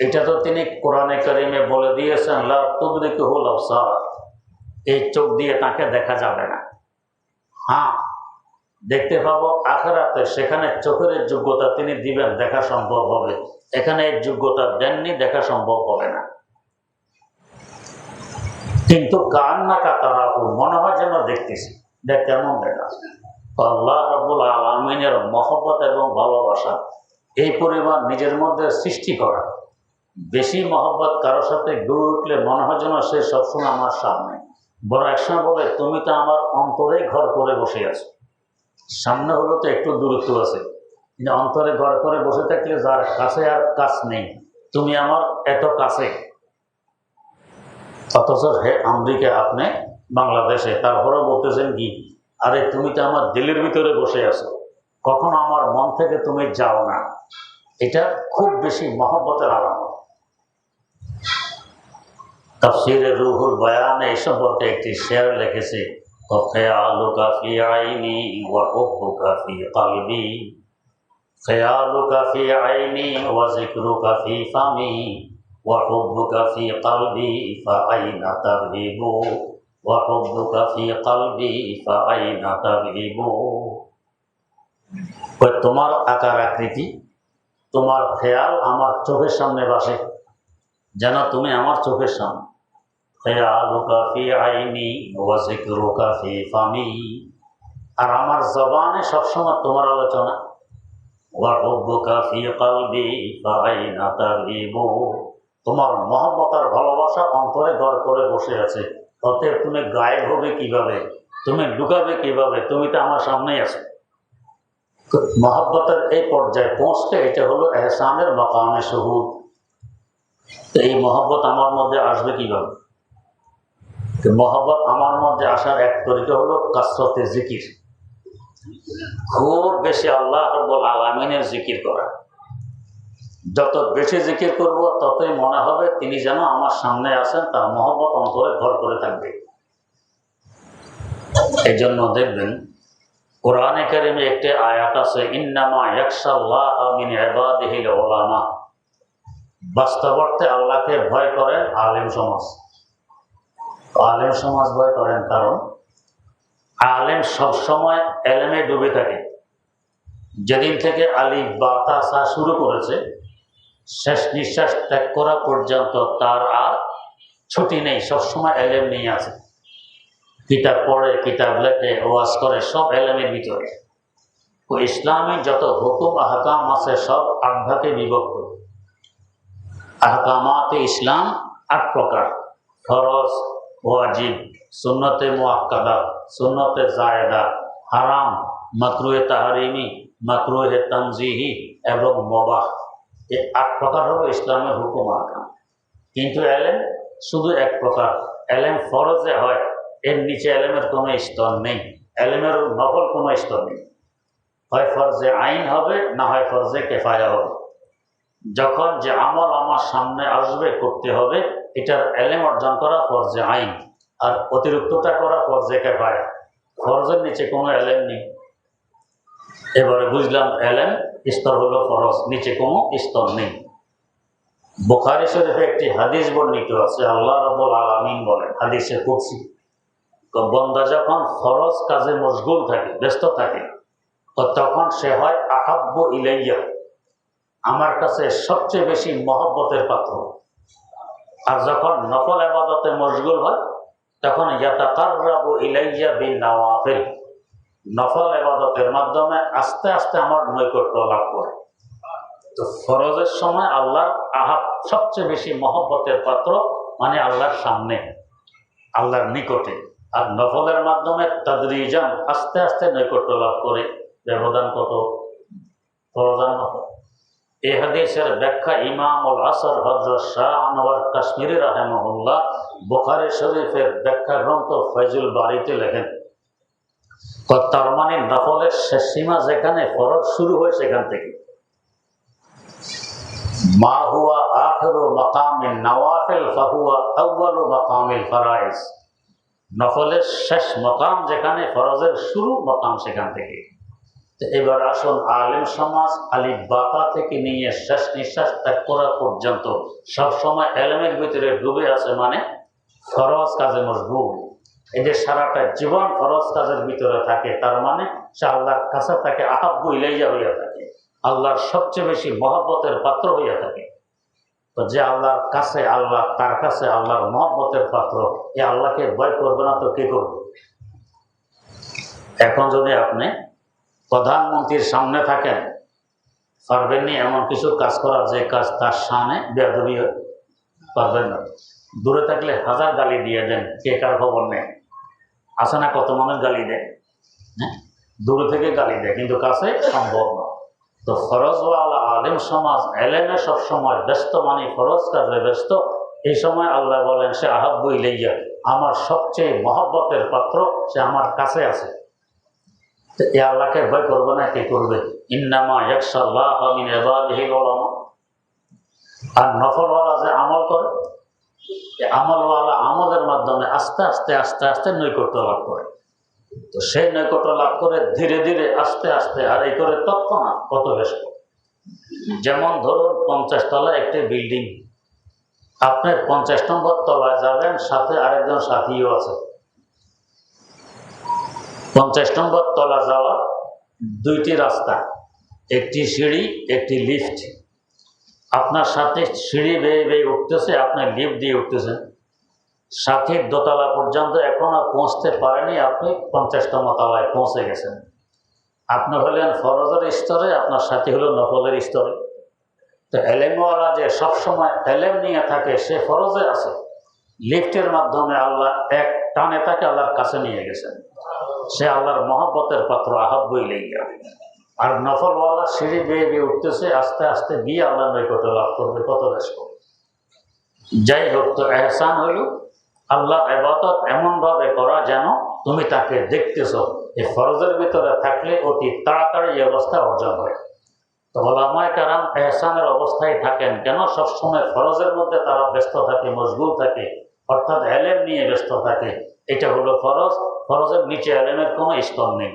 এটা তো তিনি কোরআনে কারিমে বলে দিয়েছেন, লা তুদরিকুহুল আবসার, এই চোখ দিয়ে তাকে দেখা যাবে না। হ্যাঁ, দেখতে পাবো আখিরাতে, সেখানে চোখের যোগ্যতা তিনি দিবেন, দেখা সম্ভব হবে। এখানে এই যোগ্যতা দেননি, দেখা সম্ভব হবে না। কিন্তু কান্নাকা তারাহু, মনে হয় যেন দেখতেছি। দেখ কেমন দেখা? আল্লাহ রাব্বুল আলামিনের মহব্বত এবং ভালোবাসা এই পরিমাণ নিজের মধ্যে সৃষ্টি করা। বেশি মহব্বত কারোর সাথে গড়ে উঠলে মনে হয় যেন সে সবসময় আমার সামনে। বড় একসময় বলে, তুমি তো আমার অন্তরে ঘর করে বসে আছো, সামনে হলো তো একটু দূরত্ব আছে, কিন্তু অন্তরে ঘর করে বসে থাকলে যার কাছে আর কাছ নেই, তুমি আমার এত কাছে, অথচ হে আমেরিকা আপনি বাংলাদেশে, তারপরেও বলতেছেন কি, আরে তুমি তো আমার দিলের ভিতরে বসে আছো, কখনো আমার মন থেকে তুমি যাও না। এটা খুব বেশি মহব্বতের আলামত। তাফসীরে রুহুল বয়ানে এই সম্পর্কে একটি শেয়ার লিখেছে, খেয়ালুকা ফি আইনি ওয়া হুব্বুকা ফি কলবি, খেয়ালুকা ফি আইনি ওয়া যিকরুকা ফি ফামি ওয়া হুব্বুকা ফি কলবি ফাআইনা তাযহিবু ওয়া হুব্বুকা ফি কলবি ফাআইনা তাযহিবু। তোমার আকার আকৃতি, তোমার খেয়াল আমার চোখের সামনে বাসে, যেন তুমি আমার চোখের সামনে। খেয়ালুকা ফি আইনি ওয়া যিকরুকা ফি ফামি, আর আমার জবানে সবসময় তোমার আলোচনা। ওয়া হুব্বুকা ফি কলবি ফাআইনা তাযহিবু, তোমার মহব্বত আর ভালোবাসা অন্তরে ঘর করে বসে আছে, অতএব তুমি গায়েব হবে কিভাবে, তুমি লুকাবে কিভাবে, তুমি তো আমার সামনেই আছো। মহব্বতের এই পর্যায়ে পৌঁছতে এটা হলো এহসানের মাকামে শুহুদ। তো এই মহব্বত আমার মধ্যে আসবে কিভাবে? মহব্বত আমার মধ্যে আসার এক তরিকা হলো কাসরতে জিকির, খুব বেশি আল্লাহ রাব্বুল আলামিনের জিকির করা। যত বেশি জিকির করব ততই মনে হবে তিনি যেন আমার সামনে আছেন, তার মহব্বত অন্তরে ঘর করে থাকবে। এই জন্য দেখবেন কোরআনে কারিমে একটি আয়াত আছে, ইন্নামা ইয়াখশাল্লাহা মিন ইবাদিহিল উলামা, বাস্তবার্থে আল্লাহকে ভয় করেন আলেম সমাজ। আলেম সমাজ ভয় করেন কারণ আলেম সবসময় এলেমে ডুবে থাকে। যেদিন থেকে আলিফ বা তা সা শুরু করেছে, শেষ নিঃশ্বাস ত্যাগ করা পর্যন্ত তার আর ছুটি নেই, সবসময় এলেম নিয়ে আছে। কিতাব পড়ে, কিতাব লেখে, ওয়াজ করে, সব এলেমের ভিতরে। ও ইসলামে যত হুকুম আহকাম আছে সব 8 ভাগে বিভক্ত। আহকামাতে ইসলাম 8 প্রকার: ফরজ, ওয়াজিব, সুন্নতে মুআক্কাদা, সুন্নতে জায়েদা, হারাম, মাকরুহে তাহরিমি, মাকরুহে তানজিহি এবং মুবাহ। এই 8 প্রকার হলো ইসলামের হুকুম আহকাম। কিন্তু এলেম শুধু এক প্রকার, এলেম ফরজে হয়, এর নিচে এলেমের কোনো স্তর নেই, এলেমের নফল কোনো স্তর নেই। হয় ফরজে আইন হবে, না হয় ফরজে কেফায়া হবে। যখন যে আমল আমার সামনে আসবে করতে হবে, এটার এলেম অর্জন করা ফরজে আইন, আর অতিরিক্তটা করা ফরজে কেফায়া। ফরজের নিচে কোনো এলেম নেই। এবারে বুঝলাম এলেম স্তর হলো ফরজ, নিচে কোনো স্তর নেই। বুখারী শরীফে একটি হাদিস বর্ণিত আছে, আল্লাহ রাব্বুল আলামিন বলেন হাদিসে কুদসি, বান্দা যখন ফরজ কাজে মশগুল থাকে, ব্যস্ত থাকে, তখন সে হয় আহাব্বু ইলাইয়া, আমার কাছে সবচেয়ে বেশি মহব্বতের পাত্র। আর যখন নফল ইবাদতে মশগুল হয়, তখন ইয়াতাকাররাবু ইলাইয়া বিন নওয়াফিল, নফল ইবাদতের মাধ্যমে আস্তে আস্তে আমার নৈকট্য লাভ করে। তো ফরজের সময় আল্লাহর সবচেয়ে বেশি মহব্বতের পাত্র, মানে আল্লাহর সামনে, আল্লাহর নিকটে। আর নফলের মাধ্যমে তাদরিজান আস্তে আস্তে নৈকট্য লাভ করে। ব্যবধান কত? ফরজান নফল। এই হাদিসের ব্যাখ্যা ইমামুল আসর হযরত শাহ আনোয়ার কাশ্মীরি রাহিমাহুল্লাহ বুখারী শরীফের ব্যাখ্যা গ্রন্থ ফয়জুল বারীতে লেখেন, তার মানে নফলের শেষ সীমা যেখানে, ফরজ শুরু হয় সেখান থেকে। মা হুয়া আখিরু মাকামিন নওয়াফিল ফাহুয়া আউয়ালু মাকামিল ফারাইজ, নফলের শেষ মকাম যেখানে, ফরজের শুরু মকাম সেখান থেকে। তো এবার আসুন, আলেম সমাজ আলিফ বাতা থেকে নিয়ে শেষ নিঃশ্বাস ত্যাগ করা পর্যন্ত সবসময় এলেমের ভিতরে ডুবে আছে, মানে ফরজ কাজে মশগুল। এদের সারাটা জীবন ফরজ কাজের ভিতরে থাকে, তার মানে সে আল্লাহর কাছে তাকে আহাব্বু ইলাইয়া হইয়া থাকে, আল্লাহর সবচেয়ে বেশি মহব্বতের পাত্র হইয়া থাকে। তো যে আল্লাহর কাছে, আল্লাহ তার কাছে আল্লাহর মহব্বতের পাত্র, এই আল্লাহকে ভয় করবে না তো কে করবে? এখন যদি আপনি প্রধানমন্ত্রীর সামনে থাকেন, পারবেননি এমন কিছু কাজ করা যে কাজ তার সামনে বেয়াদবি হয়? পারবেন না। দূরে থাকলে হাজার গালি দিয়ে দেন, কে কার খবর নেই। আসে না কত মানুষ গালি দেয়, হ্যাঁ, দূরে থেকে গালি দেয়, কিন্তু কাছে সম্ভব না। তো ফরজওয়ালা আলেম সমাজ এলেমে সবসময় ব্যস্ত, মানে ফরজ কাজে ব্যস্ত। এই সময় আল্লাহ বলেন সে আহাব্বু ইলাইয়া, আমার সবচেয়ে মহব্বতের পাত্র, সে আমার কাছে আছে। তো এ আল্লাহকে ভয় করবে না, কে করবে? ইন্নামা ইয়াখশাল্লাহ মিন ইবাদিহিল উলামা। আর নফলওয়ালা যে আমল করে, আমলওয়ালা আমলের মাধ্যমে আস্তে আস্তে আস্তে আস্তে নৈকট্য লাভ করে। তো সেই নৈকট্য লাভ করে ধীরে ধীরে আস্তে আস্তে, আর এই করে তৎক্ষণাৎ কত ব্যস্ত। যেমন ধরুন 50 তলা একটি বিল্ডিং, আপনি 50 নম্বর তলায় যাবেন, সাথে আরেকজন সাথীও আছে। 50 নম্বর তলা যাওয়ার দুইটি রাস্তা, একটি সিঁড়ি একটি লিফট। আপনার সাথে সিঁড়ি বেয়ে বেয়ে উঠতেছে, আপনি লিফট দিয়ে উঠতেছেন। সাথীর দোতলা পর্যন্ত এখনো পৌঁছতে পারেনি, আপনি 50তম তলায় পৌঁছে গেছেন। আপনি হলেন ফরজের স্তরে, আপনার সাথী হলো নফলের স্তরে। তো এলেমওয়ালা যে সবসময় এলেম নিয়ে থাকে, সে ফরজে আছে। লিফটের মাধ্যমে আল্লাহ এক টানে তাকে আল্লাহর কাছে নিয়ে গেছেন, সে আল্লাহর মহব্বতের পাত্র, আহাব্বু ইলাইয়া। আর নফলওয়ালা সিঁড়ি বেয়ে বেয়ে উঠতেছে, আস্তে আস্তে গিয়ে আল্লাহ নৈকট্য লাভ করবে, কত ব্যস্ত। যাই হোক, তো এহসান হইল আল্লাহর ইবাদত এমনভাবে করা যেন তুমি তাকে দেখতেছো। এই ফরজের ভিতরে থাকলে অতি তাড়াতাড়ি এই অবস্থা অর্জন হয়। তো ওলামায়ে কেরাম এহসানের অবস্থায় থাকেন কেন? সবসময় ফরজের মধ্যে তারা ব্যস্ত থাকে, মশগুল থাকে, অর্থাৎ এলেম নিয়ে ব্যস্ত থাকে। এটা হলো ফরজ, ফরজের নিচে এলেমের কোনো স্তর নেই।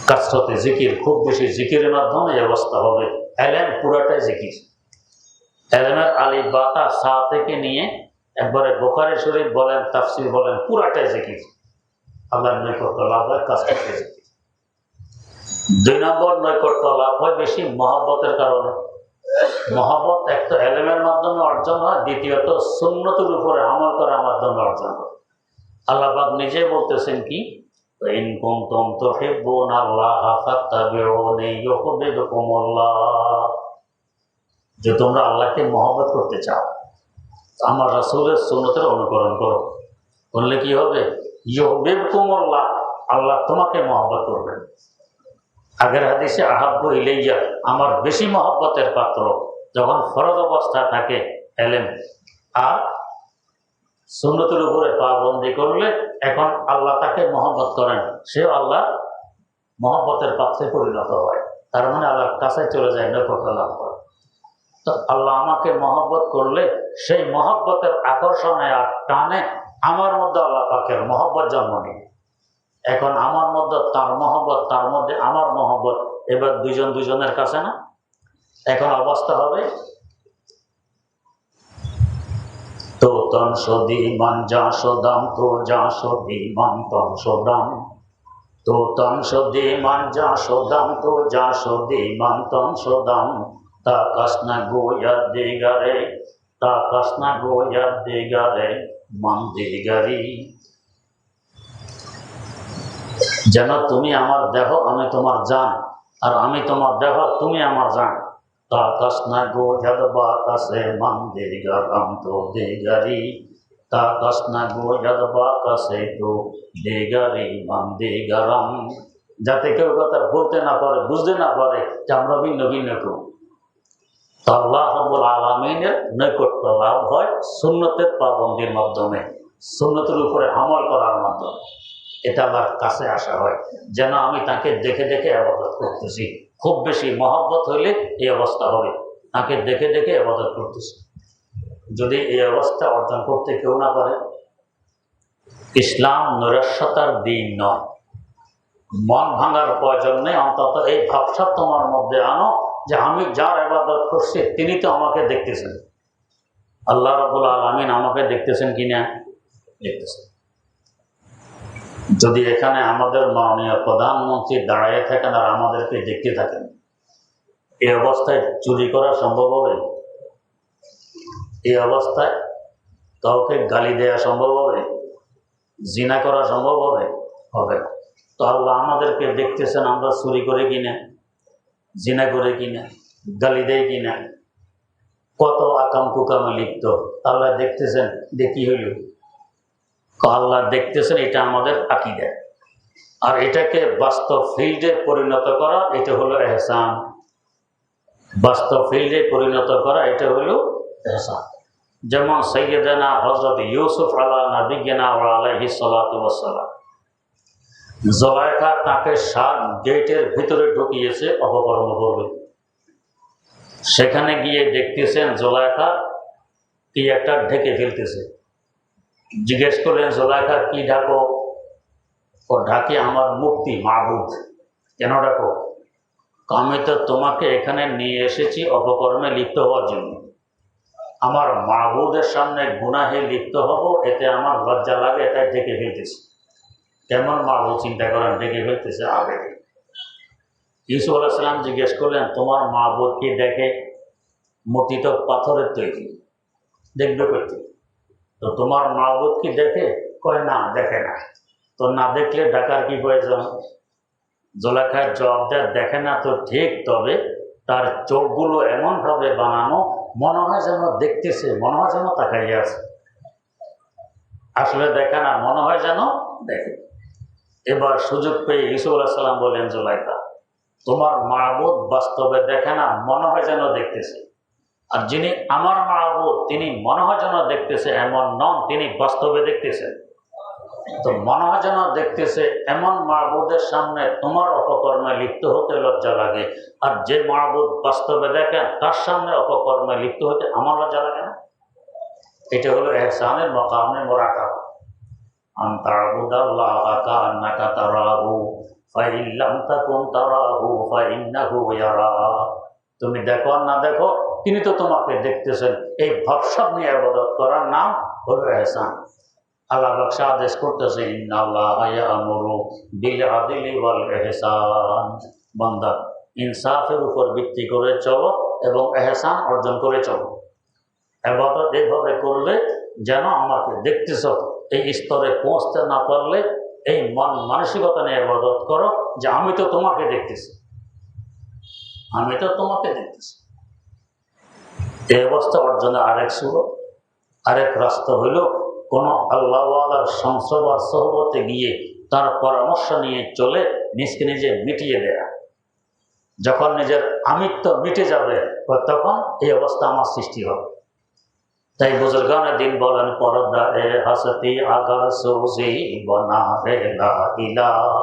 কাসরতে জিকির, খুব বেশি জিকিরের মাধ্যমে এই অবস্থা হবে। এলেম পুরাটাই জিকির। এলেমের আলিফ বা তা সা থেকে নিয়ে একবারে বুখারী শরীফ বলেন, তাফসীর বলেন, পুরাটাই জিকির। আল্লাহর নৈকট্য লাভ হয় কাসরতে জিকির। 2 নম্বর নৈকট্য লাভ হয় বেশি মহব্বতের কারণে। মহব্বত এক তো এলেমের মাধ্যমে অর্জন হয়, দ্বিতীয়ত সুন্নতের উপরে আমল করার মাধ্যমে অর্জন হয়। আল্লাহ পাক নিজে বলতেছেন কি, ইন কুনতুম তুহিব্বুনাল্লাহা ফাত্তাবিউনি ইউহিব্বুকুমুল্লাহ। যে তোমরা আল্লাহকে মহব্বত করতে চাও, আমার রাসূলের সুন্নতের অনুকরণ করো, করলে কি হবে? ইউহিব্বুকুমুল্লাহ, আল্লাহ তোমাকে মহব্বত করবেন। আগের হাদিসে আহাব্বু ইলাইয়া, আমার বেশি মহব্বতের পাত্র, যখন ফরজ অবস্থা থাকে এলেম, আর সুন্নতের উপরে পাবন্দি করলে এখন আল্লাহ তাকে মহব্বত করেন, সেও আল্লাহ মহব্বতের পাত্রে পরিণত হয়। তার মানে আল্লাহর কাছে চলে যায়, নৈকট্য লাভ করে। তো আল্লাহ আমাকে মহব্বত করলে সেই মহব্বতের আকর্ষণে আর টানে আমার মধ্যে আল্লাহ পাকের মহব্বত জন্ম নেয়। এখন আমার মধ্যে তার মহব্বত, তার মধ্যে আমার মহব্বত, এবার দুজন দুজনের কাছে না। এখন অবস্থা হবে তো তন সদি মান যা সদাম, তো যা সদি মান তন সদাম, তো তন সদি মান যা সদাম, তো যা সদি মান তন সদাম। তা কাসনা গোয়া দিগারে, তা কাসনা গোয়া দিগারে মান দিগারি। যেন তুমি আমার দেহ, আমি তোমার জান, আর আমি তোমার দেহ, তুমি আমার জান। তা কাসনা গোয়া বাকাসে মান দিগারাম তো দিগারি, তা কাসনা গোয়া বাকাসে তো দিগারি মান দিগারাম। যাতে কেউ কথা বলতে না পারে, বুঝতে না পারে যে আমরা ভিন্ন ভিন্ন কেউ। আল্লাহ রাব্বুল আলামিনের নৈকট্য লাভ হয় সুন্নতের পাবন্দির মাধ্যমে, সুন্নতের উপরে আমল করার মাধ্যমে। এটা আল্লাহর কাছে আসা হয়, যেন আমি তাকে দেখে দেখে ইবাদত করতেছি। খুব বেশি মহব্বত হইলে এই অবস্থা হবে, তাকে দেখে দেখে ইবাদত করতেছি। যদি এই অবস্থা অর্জন করতে কেউ না পারে, ইসলাম নৈরাশ্যতার দিন নয়। মন ভাঙার প্রয়োজন নেই, অন্তত এই ভাবটা তোমার মধ্যে আনো যে আমি যার ইবাদত করছি তিনি তো আমাকে দেখতেছেন। আল্লাহ রাব্বুল আলামিন আমাকে দেখতেছেন কিনা? দেখতেছেন। যদি এখানে আমাদের মাননীয় প্রধানমন্ত্রী দাঁড়িয়ে থাকেন আর আমাদেরকে দেখতে থাকেন, এই অবস্থায় চুরি করা সম্ভব হবে? এই অবস্থায় কাউকে গালি দেওয়া সম্ভব হবে? জিনা করা সম্ভব হবে? হবে না। তো আল্লাহ আমাদেরকে দেখতেছেন আমরা চুরি করে কিনা, জিনা করে কিনা, গালি দেয় কিনা। কত আকাম কুকামে লিপ্ত। আল্লাহ দেখতেছেন, দেখি হইল আল্লাহ দেখতেছেন, এটা আমাদের আকীদা। আর এটাকে বাস্তব ফিল্ডে পরিণত করা, এটা হলো ইহসান। বাস্তব ফিল্ডে পরিণত করা, এটা হলো ইহসান। যেমন সাইয়্যিদানা হযরত ইউসুফ আলা নাবিয়িনা ওয়া আলাইহিস সালাতু ওয়াস সালাম, জুলাইখা তাকে 7 গেটের ভিতরে ঢুকিয়েছে অপকর্ম করবে। সেখানে গিয়ে দেখতেছেন জুলাইখা কি একটা ঢেকে ফেলতেছে। জিজ্ঞেস করলেন, জুলাইখা কি ডাকো? ও ঢাকি আমার মুক্তি মাবুদ। কেন ডাকো? আমি তো তোমাকে এখানে নিয়ে এসেছি অপকর্মে লিপ্ত হওয়ার জন্য। আমার মাবুদের সামনে গুনাহে লিপ্ত হব, এতে আমার লজ্জা লাগে, তাই ঢেকে ফেলতেছি। কেমন মাবুদ চিন্তা করেন, ঢেকে ফেলতেছে আগে। ইউসুফ আলাইহিস সালাম জিজ্ঞেস করলেন, তোমার মাবুদ কি দেখে? মূর্তি তো পাথরের তৈরি, দেখবে করতে। তো তোমার মাবুদ কি দেখে? কয় না, দেখে না। তো না দেখলে ডাকার কি প্রয়োজন? জুলাইখার জবাব দেয়, দেখে না তো ঠিক, তবে তার চোখগুলো এমনভাবে বানানো মনে হয় যেন দেখতেছে, মনে হয় যেন তাকাইয়ে আছে। আসলে দেখে না, মনে হয় যেন দেখে। এবার সুযোগ পেয়ে ইউসুফ আলাইহিস সালাম বলেন, জুলাইখা তোমার মাবুদ বাস্তবে দেখে না, মনে হয় যেন দেখতেছে। আর যিনি আমার মাবুদ, তিনি মনে হয় যেন দেখতেছে এমন নন, তিনি বাস্তবে দেখতেছেন। তো মনে হয় যেন দেখতেছে এমন মাবুদের সামনে তোমার অপকর্মে লিপ্ত হতে লজ্জা লাগে, আর যে মাবুদ বাস্তবে দেখেন তার সামনে অপকর্মে লিপ্ত হতে আমার লজ্জা লাগে না। এটা হলো ইহসানের মাকামে মুরাকাবা। আন তা'বুদাল্লাহা কাআন্নাকা তারাহু ফাইন লাম তাকুন তারাহু ফাইন্নাহু ইয়ারাক। তুমি দেখো আর না দেখো, তিনি তো তোমাকে দেখতেছেন। এই ভাবসাব নিয়ে ইবাদত করার নাম হলো ইহসান। আল্লাহ বাদশা আদেশ করতেছে, ইন্নাল্লাহা ইয়া'মুরু বিল আদলি ওয়াল ইহসান। বান্দা, ইনসাফের উপর ভিত্তি করে চলো এবং ইহসান অর্জন করে চলো। ইবাদত এইভাবে করলে যেন আমাকে দেখতেছ, এই স্তরে পৌঁছতে না পারলে এই মন মানসিকতা নিয়ে ইবাদত করো যে আমি তো তোমাকে দেখতেছি, আমি তো তোমাকে দেখতেছি। এই অবস্থা অর্জনে আরেক সুরত, আরেক রাস্তা হইল কোনো আল্লাহওয়ালার সংসদ আর সহবতে গিয়ে তার পরামর্শ নিয়ে চলে নিজকে নিজে মিটিয়ে দেয়া। যখন নিজের আমিত্ব মিটে যাবে তখন এই অবস্থা আমার সৃষ্টি হবে। তাই বুজুর্গানে দিন বলেন, পর্দা এ হাসতি আগার সুজি বনা রে লা ইলাহা,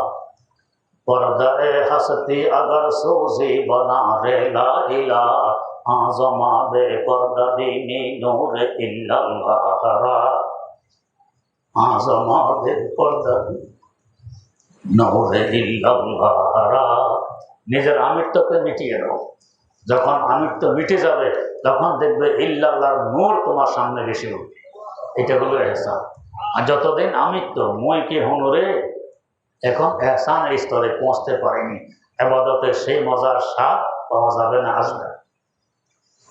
পর্দা এ হাসতি আগার সুজি বনা রে লা ইলাহা, আযমা বে পর্দা দীনি নূর ইল্লাল্লাহ, আযমা বে পর্দা নূর ইল্লাল্লাহ। নিজের আমিত্বকে মিটিয়ে দাও। যখন আমিত্ব মিটে যাবে তখন দেখবে ইল্লাল্লাহর নূর তোমার সামনে বেশি হবে। এটা হলো ইহসান। আর যতদিন আমিত্ব মই কি হুনুরে, এখন ইহসানের স্তরে পৌঁছতে পারেনি, ইবাদতের সেই মজার স্বাদ পাওয়া যাবে না, আসবে।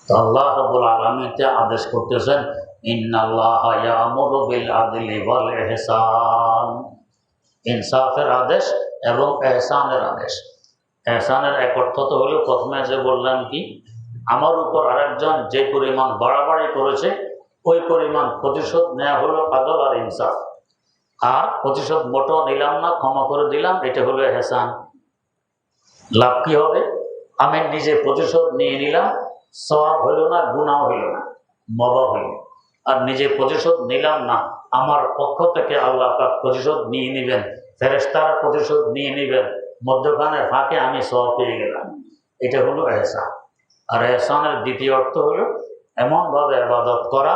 তো আল্লাহ রাব্বুল আলামিন আদেশ করতেছেন, ইন্নাল্লাহা ইয়া'মুরু বিল আদলি ওয়াল ইহসান। ইনসাফের আদেশ এবং ইহসানের আদেশ। ইহসানের এক অর্থ তো হলো, প্রথমে যে বললাম কি, আমার উপর আরেকজন যে পরিমাণ বাড়াবাড়ি করেছে ওই পরিমাণ প্রতিশোধ নেওয়া হলো আদল আর ইনসাফ। আর প্রতিশোধ মোটো নিলাম না, ক্ষমা করে দিলাম, এটা হলো ইহসান। লাভ কি হবে? আমি নিজে প্রতিশোধ নিয়ে নিলাম, সওয়াব হইল না, গুনাহ হইল না, মওয়া হইল। আর নিজে প্রতিশোধ নিলাম না, আমার পক্ষ থেকে আল্লাহ পাক প্রতিশোধ নিয়ে নেবেন, ফেরেশতারা প্রতিশোধ নিয়ে নেবেন, মধ্যখানে ফাঁকে আমি সওয়াব পেয়ে গেলাম। এটা হলো ইহসান। আর ইহসানের দ্বিতীয় অর্থ হলো এমনভাবে ইবাদত করা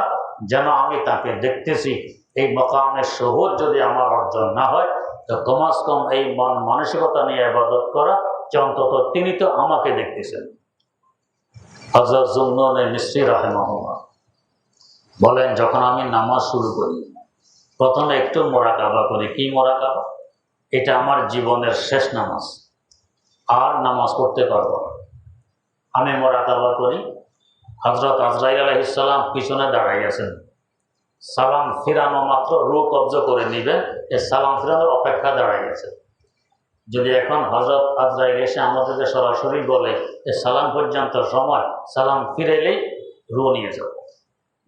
যেন আমি তাকে দেখতেছি। এই মকামের শহুদ যদি আমার অর্জন না হয় তো কমাস কম এই মন মানসিকতা নিয়ে ইবাদত করা যে অন্তত তিনি তো আমাকে দেখতেছেন। হযরত যুন্নুন মিসরি রাহিমাহুল্লাহ বলেন, যখন আমি নামাজ শুরু করি প্রথমে একটু মুরাকাবা করি। কি মুরাকাবা? এটা আমার জীবনের শেষ নামাজ, আর নামাজ পড়তে পারবো না। আমি মুরাকাবা করি, হযরত আজরাইল আলাইহিস সালাম পিছনে দাঁড়াই আছেন, সালাম ফিরানো মাত্র রূহ কবজ করে নেবেন, এই সালাম ফিরানোর অপেক্ষা দাঁড়াই আছে। যদি এখন হযরত আজরাইল এসে আমাদেরকে সরাসরি বলে এ সালাম পর্যন্ত সময়, সালাম ফিরেলেই রু নিয়ে যাব।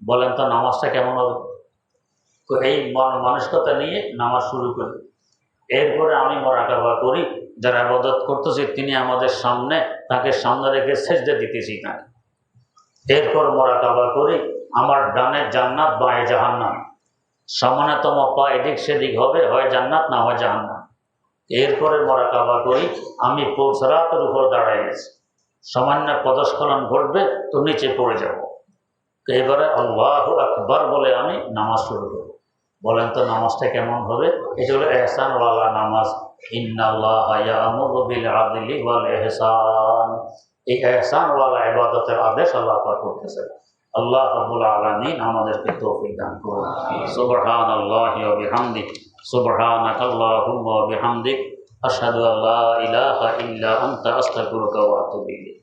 বলেন তো নামাজটা কেমন হবে? তো এই মানসিকতা নিয়ে নামাজ শুরু করি। এরপরে আমি মোরাকাবা করি, যারা ইবাদত করতেছি তিনি আমাদের সামনে, তাকে সামনে রেখে সেজদা দিতেছি তাকে। এরপর মোরাকাবা করি, আমার ডানে জান্নাত বাঁয়ে জাহান্নাম, সামান্যতম পা এদিক সেদিক হবে, হয় জান্নাত না হয় জাহান্নাম। এরপরে মোরাকাবা করি, আমি সিরাতের উপর দাঁড়াই আছি, সামান্য পদস্খলন ঘটবে তো নিচে পড়ে যাব। তো এবারে আল্লাহু আকবার বলে আমি নামাজ শুরু করব। বলেন তো নামাজটা কেমন হবে? এটা হলো ইহসানওয়ালা নামাজ। ইন্নাল্লাহা ইয়ামুরু বিল আদলি ওয়াল ইহসান। এই ইহসানওয়ালা ইবাদতের আদেশ আল্লাহ পাক করতেছেন। আল্লাহ রাব্বুল আলামিন আমাদেরকে তৌফিক দান করুন। সুবহানাল্লাহি ওয়া বিহামদিহি, সুবহানাকাল্লাহুম্মা ওয়া বিহামদিক, আশহাদু আল্লা ইলাহা ইল্লা আনতা আস্তাগফিরুকা ওয়া আতুবু ইলাইক।